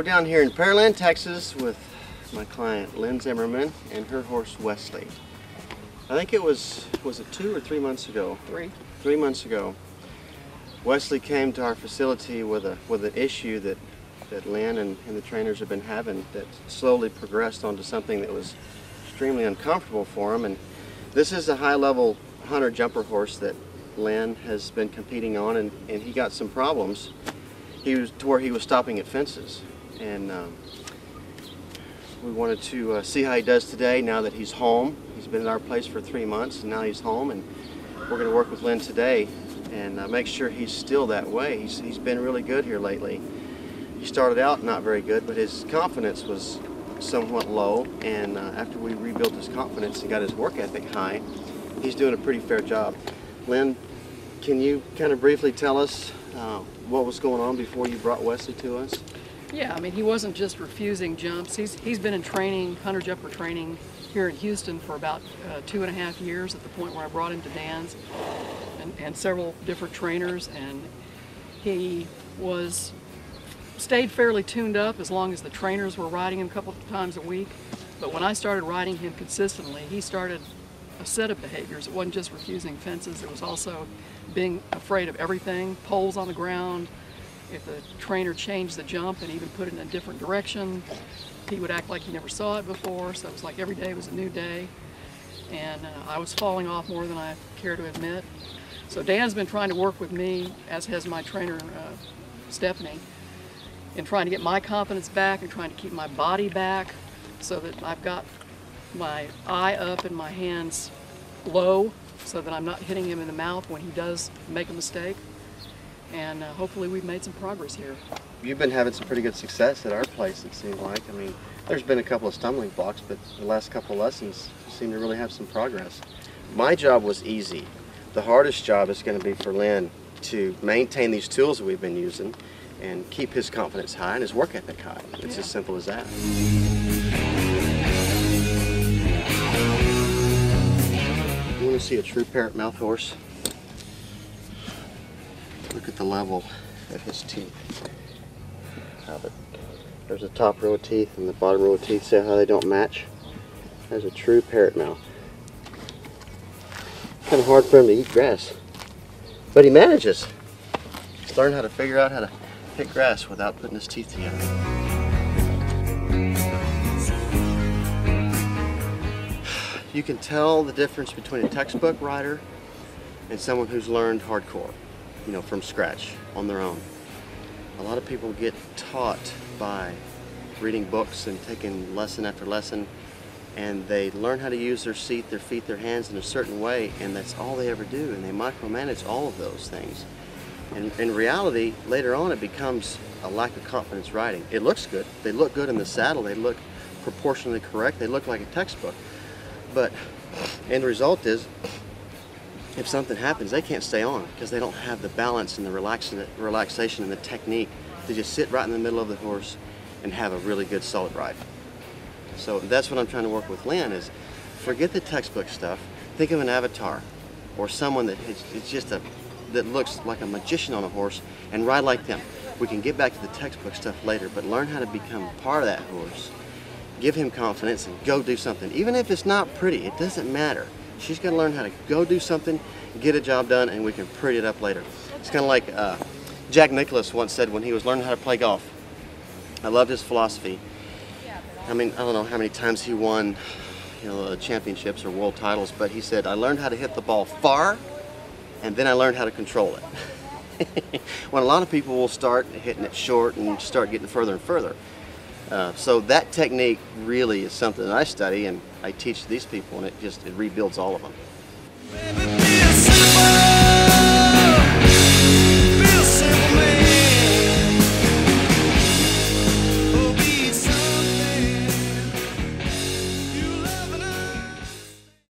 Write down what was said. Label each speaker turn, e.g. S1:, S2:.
S1: We're down here in Pearland, Texas with my client Lynn Zimmerman and her horse Wesley. I think it was it 2 or 3 months ago? 3 months ago. Wesley came to our facility with an issue that Lynn and the trainers have been having that slowly progressed onto something that was extremely uncomfortable for him. And this is a high-level hunter jumper horse that Lynn has been competing on, and he got some problems. He was to where he was stopping at fences, and we wanted to see how he does today now that he's home. He's been at our place for 3 months, and now he's home, and we're going to work with Lynn today and make sure he's still that way. He's been really good here lately. He started out not very good, but his confidence was somewhat low, and after we rebuilt his confidence and got his work ethic high, he's doing a pretty fair job. Lynn, can you kind of briefly tell us what was going on before you brought Wesley to us?
S2: Yeah, I mean, he wasn't just refusing jumps. He's been in training, hunter jumper training, here in Houston for about 2.5 years at the point where I brought him to Dan's, and several different trainers, and he stayed fairly tuned up as long as the trainers were riding him a couple of times a week. But when I started riding him consistently, he started a set of behaviors. It wasn't just refusing fences, it was also being afraid of everything, poles on the ground. If the trainer changed the jump and even put it in a different direction, he would act like he never saw it before, so it was like every day was a new day. And I was falling off more than I care to admit. So Dan's been trying to work with me, as has my trainer, Stephanie, in trying to get my confidence back and trying to keep my body back so that I've got my eye up and my hands low so that I'm not hitting him in the mouth when he does make a mistake. And hopefully we've made some progress here.
S1: You've been having some pretty good success at our place, it seems like. I mean, there's been a couple of stumbling blocks, but the last couple of lessons seem to really have some progress. My job was easy. The hardest job is going to be for Lynn to maintain these tools that we've been using and keep his confidence high and his work ethic high. It's as simple as that. You want to see a true parrot mouth horse? Look at the level of his teeth. There's the top row of teeth and the bottom row of teeth. See how they don't match? That's a true parrot mouth. Kind of hard for him to eat grass, but he manages. He's learned how to figure out how to pick grass without putting his teeth together. You can tell the difference between a textbook rider and someone who's learned hardcore, you know, from scratch on their own. A lot of people get taught by reading books and taking lesson after lesson, and they learn how to use their seat, their feet, their hands in a certain way, and that's all they ever do, and they micromanage all of those things. And in reality, later on, it becomes a lack of confidence riding. It looks good. They look good in the saddle. They look proportionally correct. They look like a textbook. But end result is, if something happens, they can't stay on because they don't have the balance and the relaxation and the technique to just sit right in the middle of the horse and have a really good solid ride. So that's what I'm trying to work with Lynn is forget the textbook stuff. Think of an avatar or someone that that looks like a magician on a horse and ride like them. We can get back to the textbook stuff later, but learn how to become part of that horse. Give him confidence and go do something. Even if it's not pretty, it doesn't matter. She's got to learn how to go do something, get a job done, and we can pretty it up later. It's kind of like Jack Nicklaus once said when he was learning how to play golf. I loved his philosophy. I mean, I don't know how many times he won, you know, championships or world titles, but he said, I learned how to hit the ball far, and then I learned how to control it. When a lot of people will start hitting it short and start getting further and further. So that technique really is something that I study and I teach these people, and it rebuilds all of them.